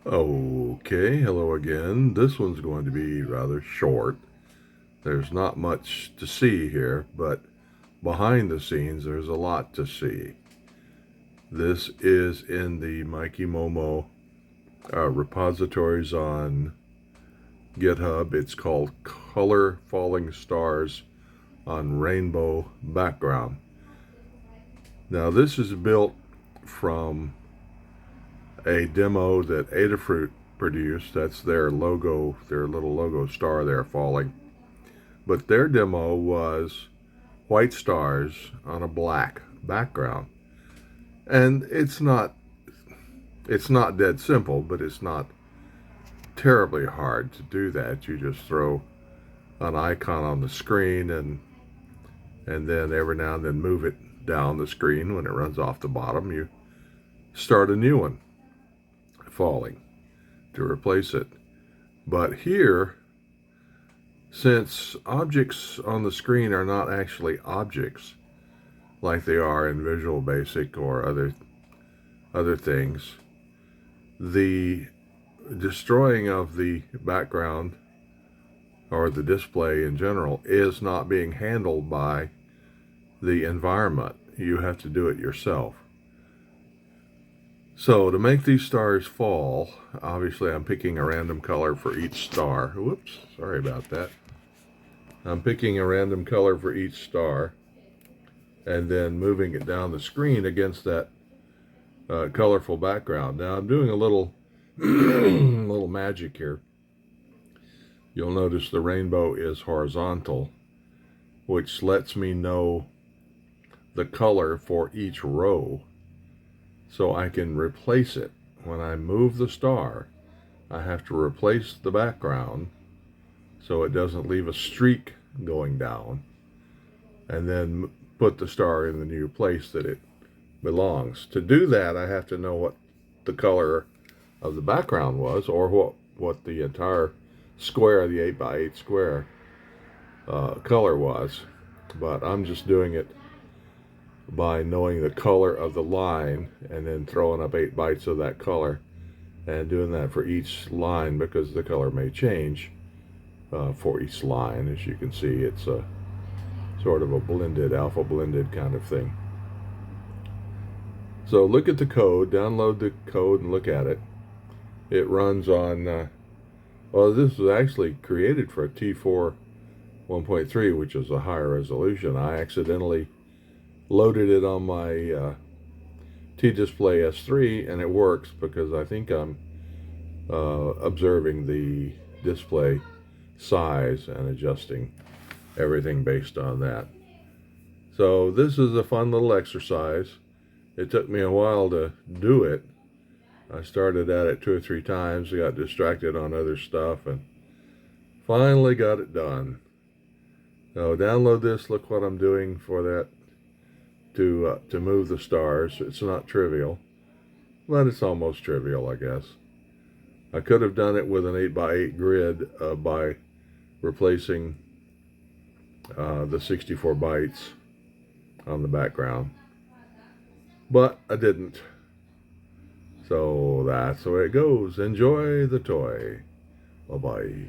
Okay, hello again. This one's going to be rather short. There's not much to see here, but behind the scenes there's a lot to see. This is in the MikeyMoMo repositories on Github. It's called Color Falling Stars on Rainbow Background. Now this is built from a demo that Adafruit produced. That's their logo, their little logo star there falling. But their demo was white stars on a black background. And it's not dead simple, but it's not terribly hard to do that. You just throw an icon on the screen and then every now and then move it down the screen. When it runs off the bottom, you start a new one falling to replace it. But here, since objects on the screen are not actually objects like they are in Visual Basic or other things, the destroying of the background or the display in general is not being handled by the environment. You have to do it yourself. So to make these stars fall, obviously I'm picking a random color for each star. Whoops, sorry about that. I'm picking a random color for each star and then moving it down the screen against that colorful background. Now I'm doing a little little magic here. You'll notice the rainbow is horizontal, which lets me know the color for each row, so I can replace it. When I move the star, I have to replace the background so it doesn't leave a streak going down, and then put the star in the new place that it belongs. To do that, I have to know what the color of the background was, or what the entire square, the 8x8 square color was. But I'm just doing it by knowing the color of the line and then throwing up 8 bytes of that color and doing that for each line, because the color may change for each line. As you can see, it's a sort of a blended, alpha blended kind of thing. So look at the code, download the code and look at it. It runs on, well, this was actually created for a T4 1.3, which is a higher resolution. I accidentally loaded it on my T-Display S3, and it works because I think I'm observing the display size and adjusting everything based on that. So this is a fun little exercise. It took me a while to do it. I started at it 2 or 3 times, got distracted on other stuff, and finally got it done. So download this, look what I'm doing for that to move the stars. It's not trivial, but it's almost trivial, I guess. I could have done it with an 8x8 grid by replacing the 64 bytes on the background, but I didn't. So that's the way it goes. Enjoy the toy. Bye-bye.